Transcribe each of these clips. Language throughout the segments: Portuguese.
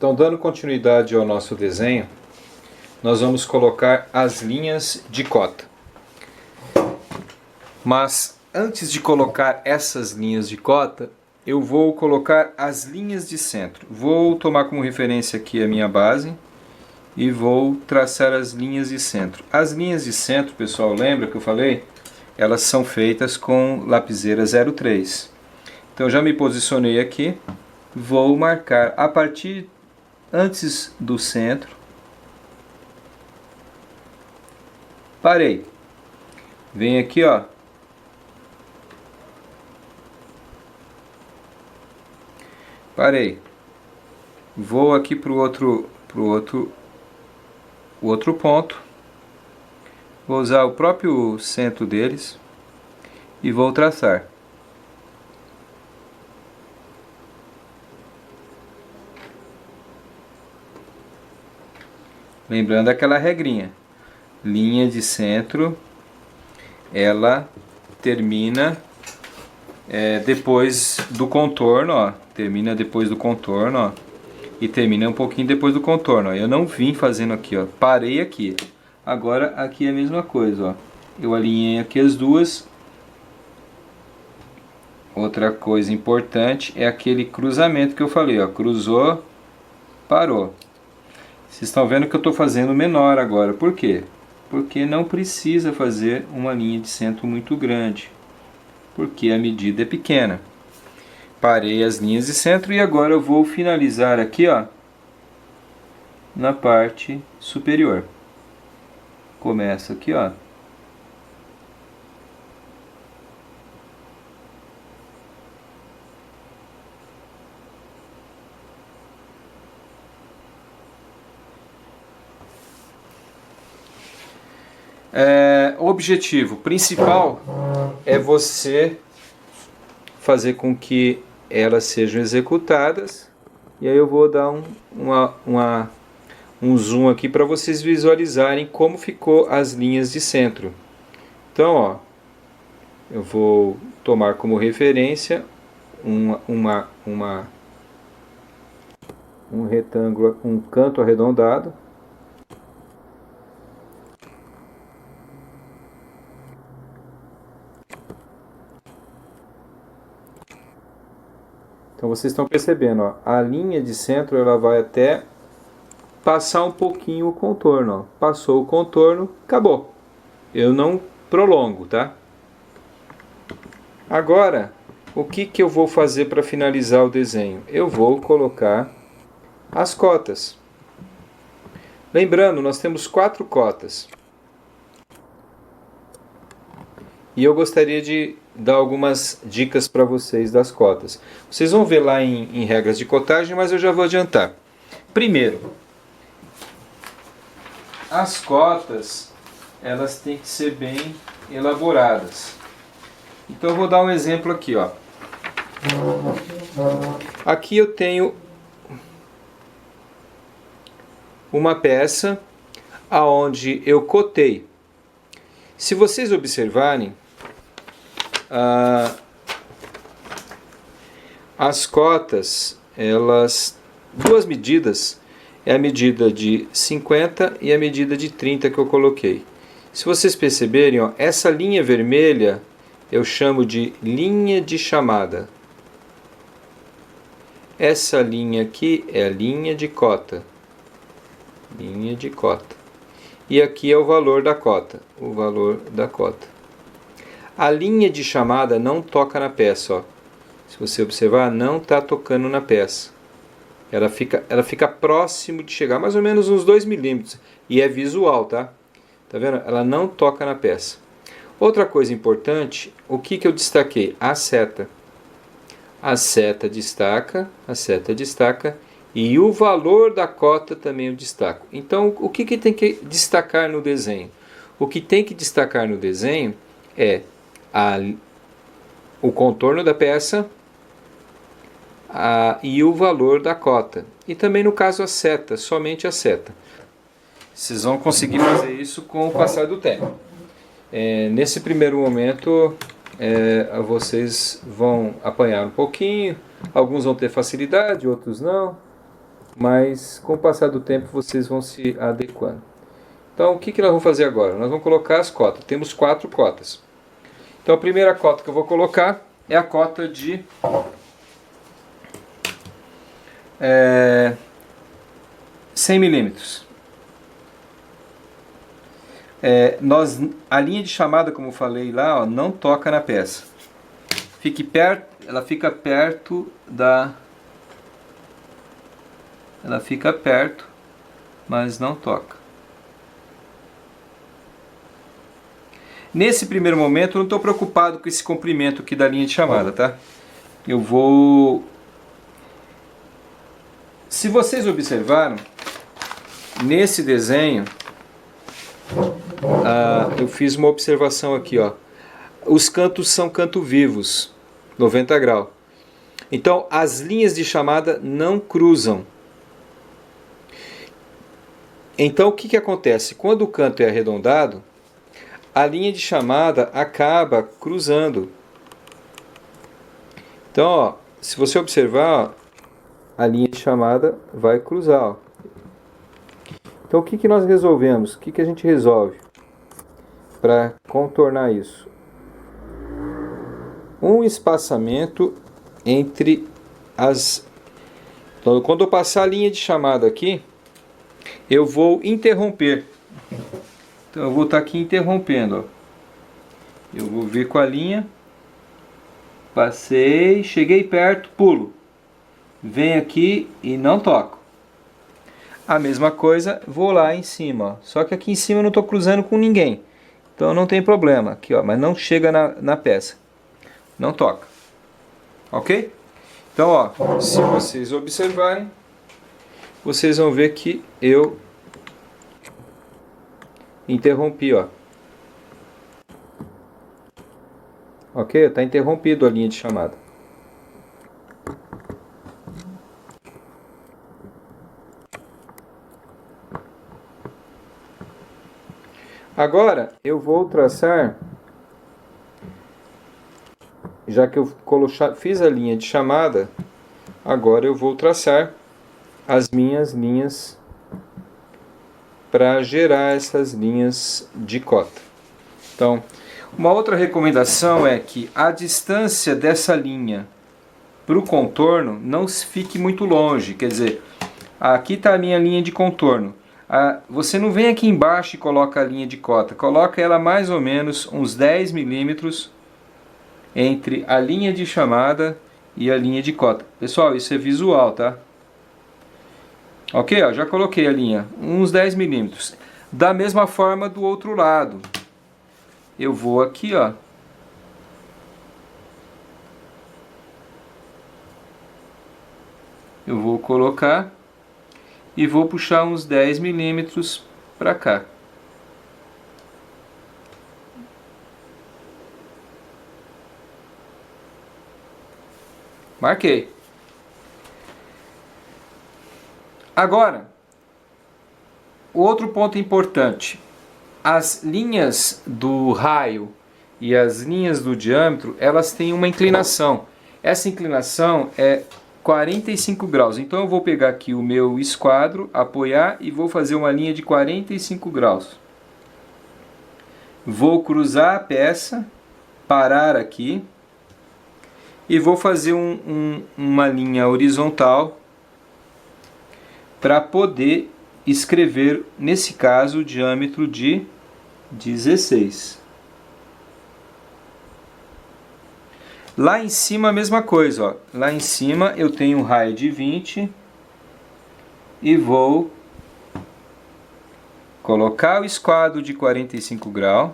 Então, dando continuidade ao nosso desenho, nós vamos colocar as linhas de cota. Mas antes de colocar essas linhas de cota, eu vou colocar as linhas de centro. Vou tomar como referência aqui a minha base e vou traçar as linhas de centro. As linhas de centro, pessoal, lembra que eu falei? Elas são feitas com lapiseira 03. Então já me posicionei aqui, vou marcar a partir antes do centro. Parei. Vem aqui, ó. Parei. Vou aqui pro outro ponto. Vou usar o próprio centro deles e vou traçar. Lembrando aquela regrinha. Linha de centro, ela termina depois do contorno, ó. Termina depois do contorno, ó. E termina um pouquinho depois do contorno, ó. Eu não vim fazendo aqui, ó. Parei aqui. Agora aqui é a mesma coisa, ó. Eu alinhei aqui as duas. Outra coisa importante é aquele cruzamento que eu falei, ó. Cruzou, parou. Vocês estão vendo que eu estou fazendo menor agora. Por quê? Porque não precisa fazer uma linha de centro muito grande, porque a medida é pequena. Parei as linhas de centro e agora eu vou finalizar aqui, ó, na parte superior. Começa aqui, ó. O objetivo principal é você fazer com que elas sejam executadas. E aí eu vou dar um zoom aqui para vocês visualizarem como ficou as linhas de centro. Então, ó, eu vou tomar como referência um retângulo, um canto arredondado. Então vocês estão percebendo, ó, a linha de centro ela vai até passar um pouquinho o contorno, ó. Passou o contorno, acabou. Eu não prolongo, tá? Agora, o que eu vou fazer para finalizar o desenho? Eu vou colocar as cotas. Lembrando, nós temos 4 cotas. E eu gostaria de dar algumas dicas para vocês das cotas. Vocês vão ver lá em regras de cotagem, mas eu já vou adiantar. Primeiro, as cotas, elas têm que ser bem elaboradas. Então eu vou dar um exemplo aqui, ó. Aqui eu tenho uma peça aonde eu cotei. Se vocês observarem, as cotas, elas, duas medidas, é a medida de 50 e a medida de 30 que eu coloquei. Se vocês perceberem, ó, essa linha vermelha eu chamo de linha de chamada. Essa linha aqui é a linha de cota. Linha de cota. E aqui é o valor da cota. O valor da cota. A linha de chamada não toca na peça, ó. Se você observar, não está tocando na peça. Ela fica próximo de chegar, mais ou menos uns 2 milímetros. E é visual, tá? Tá vendo? Ela não toca na peça. Outra coisa importante, o que eu destaquei? A seta. A seta destaca, e o valor da cota também eu destaco. Então, o que tem que destacar no desenho? O que tem que destacar no desenho é o contorno da peça e o valor da cota. E também no caso a seta, somente a seta. Vocês vão conseguir fazer isso com o passar do tempo. Nesse primeiro momento vocês vão apanhar um pouquinho, alguns vão ter facilidade, outros não. mas com o passar do tempo vocês vão se adequando. Então, o que nós vamos fazer agora? Nós vamos colocar as cotas. Temos 4 cotas. Então, a primeira cota que eu vou colocar é a cota de 100 milímetros. A linha de chamada, como eu falei lá, ó, não toca na peça. Ela fica perto, mas não toca. Nesse primeiro momento eu não estou preocupado com esse comprimento aqui da linha de chamada, tá? Se vocês observaram, nesse desenho, eu fiz uma observação aqui, ó. Os cantos são canto vivos, 90 graus. Então as linhas de chamada não cruzam. Então o que acontece? Quando o canto é arredondado, a linha de chamada acaba cruzando. Então, ó, se você observar, ó, a linha de chamada vai cruzar. Ó. Então, o que nós resolvemos? O que a gente resolve para contornar isso? Um espaçamento entre as... Então, quando eu passar a linha de chamada aqui, eu vou interromper. Então, eu vou estar aqui interrompendo. Ó. Eu vou vir com a linha. Passei, cheguei perto, pulo. Venho aqui e não toco. A mesma coisa, vou lá em cima. Ó. Só que aqui em cima eu não estou cruzando com ninguém. Então não tem problema. Aqui, ó, mas não chega na peça. Não toca. Ok? Então, ó, se vocês observarem, vocês vão ver que eu interrompi, ó. Ok? Está interrompido a linha de chamada. Agora eu vou traçar, já que eu fiz a linha de chamada, agora eu vou traçar as minhas linhas para gerar essas linhas de cota. Então, uma outra recomendação é que a distância dessa linha para o contorno não fique muito longe. Quer dizer, aqui está a minha linha de contorno. Você não vem aqui embaixo e coloca a linha de cota. Coloca ela mais ou menos uns 10 milímetros entre a linha de chamada e a linha de cota. Pessoal, isso é visual, tá? Ok, ó, já coloquei a linha, uns 10 milímetros. Da mesma forma do outro lado. Eu vou aqui, ó. Eu vou colocar e vou puxar uns 10 milímetros para cá. Marquei. Agora, outro ponto importante. As linhas do raio e as linhas do diâmetro, elas têm uma inclinação. Essa inclinação é 45 graus. Então eu vou pegar aqui o meu esquadro, apoiar e vou fazer uma linha de 45 graus. Vou cruzar a peça, parar aqui e vou fazer uma linha horizontal para poder escrever, nesse caso, o diâmetro de 16. Lá em cima a mesma coisa, ó. Lá em cima eu tenho um raio de 20 e vou colocar o esquadro de 45 graus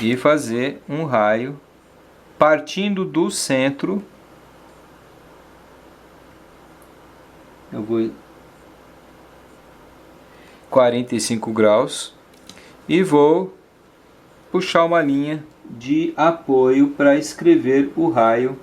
e fazer um raio partindo do centro. Eu vou 45 graus e vou puxar uma linha de apoio para escrever o raio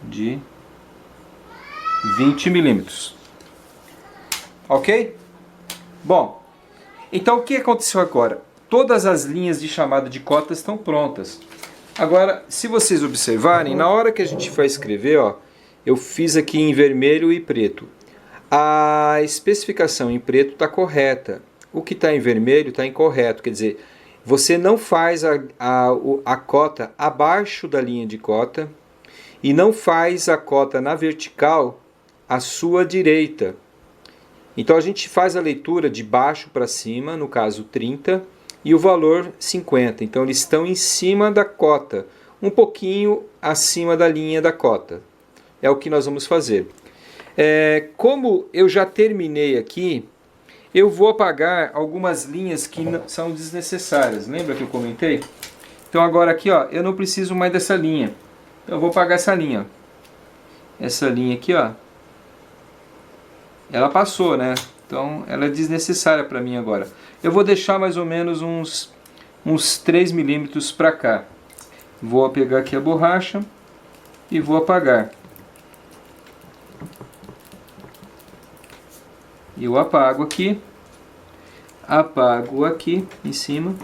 de 20 milímetros. Ok? Bom, então o que aconteceu agora? Todas as linhas de chamada de cota estão prontas. Agora, se vocês observarem, na hora que a gente vai escrever, ó, eu fiz aqui em vermelho e preto. A especificação em preto está correta. O que está em vermelho está incorreto. Quer dizer, você não faz a cota abaixo da linha de cota e não faz a cota na vertical à sua direita. Então a gente faz a leitura de baixo para cima, no caso 30, e o valor 50. Então eles estão em cima da cota, um pouquinho acima da linha da cota. É o que nós vamos fazer. Como eu já terminei aqui, eu vou apagar algumas linhas que são desnecessárias. Lembra que eu comentei? Então agora aqui, ó, eu não preciso mais dessa linha. Então eu vou apagar essa linha. Essa linha aqui, ó, ela passou, né? Então ela é desnecessária para mim agora. Eu vou deixar mais ou menos uns 3 milímetros para cá. Vou pegar aqui a borracha e vou apagar. Eu apago aqui em cima.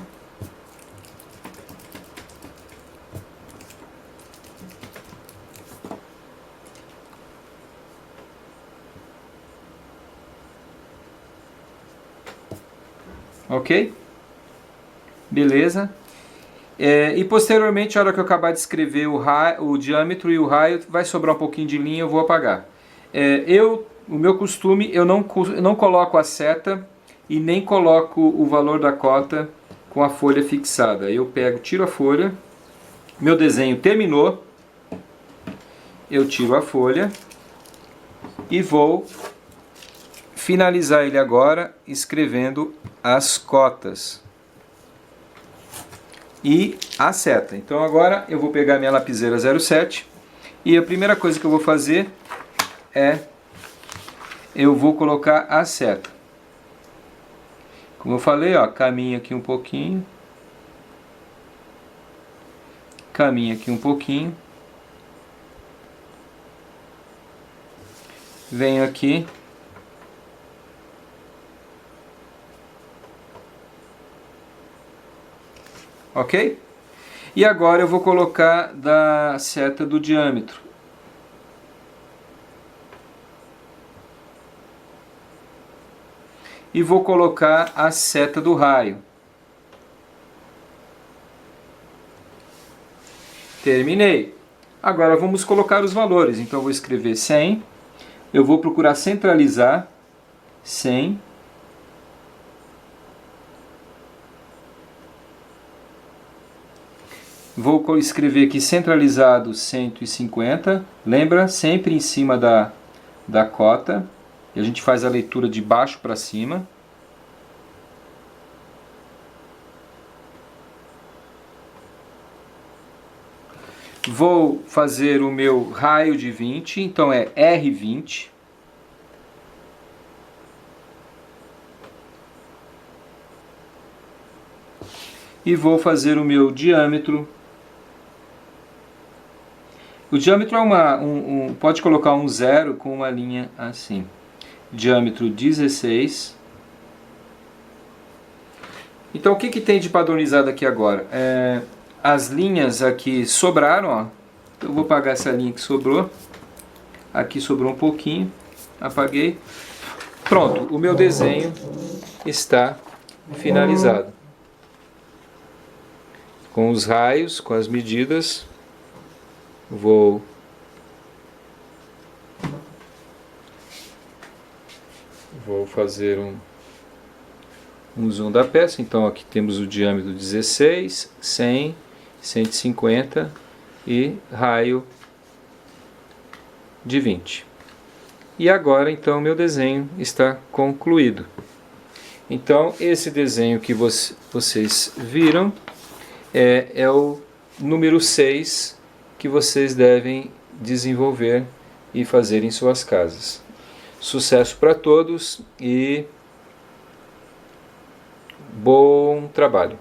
Ok? Beleza? E posteriormente, a hora que eu acabar de escrever o diâmetro e o raio, vai sobrar um pouquinho de linha, eu vou apagar. O meu costume, eu não coloco a seta e nem coloco o valor da cota com a folha fixada. Eu pego, tiro a folha, meu desenho terminou, eu tiro a folha e vou finalizar ele agora escrevendo as cotas e a seta. Então agora eu vou pegar minha lapiseira 07 e a primeira coisa que eu vou fazer eu vou colocar a seta. Como eu falei, ó, caminho aqui um pouquinho, caminho aqui um pouquinho, venho aqui, ok? E agora eu vou colocar da seta do diâmetro. E vou colocar a seta do raio. Terminei. Agora vamos colocar os valores. Então eu vou escrever 100. Eu vou procurar centralizar 100. Vou escrever aqui centralizado 150. Lembra? Sempre em cima da cota. E a gente faz a leitura de baixo para cima. Vou fazer o meu raio de 20, então é R20. E vou fazer o meu diâmetro. O diâmetro é pode colocar um zero com uma linha assim. Diâmetro 16. Então o que tem de padronizado aqui agora? As linhas aqui sobraram, ó. Eu vou apagar essa linha que sobrou. Aqui sobrou um pouquinho. Apaguei. Pronto, o meu desenho está finalizado. Com os raios, com as medidas. Vou fazer um zoom da peça. Então aqui temos o diâmetro 16, 100, 150 e raio de 20. E agora então meu desenho está concluído. Então esse desenho que vocês viram é o número 6 que vocês devem desenvolver e fazer em suas casas. Sucesso para todos e bom trabalho!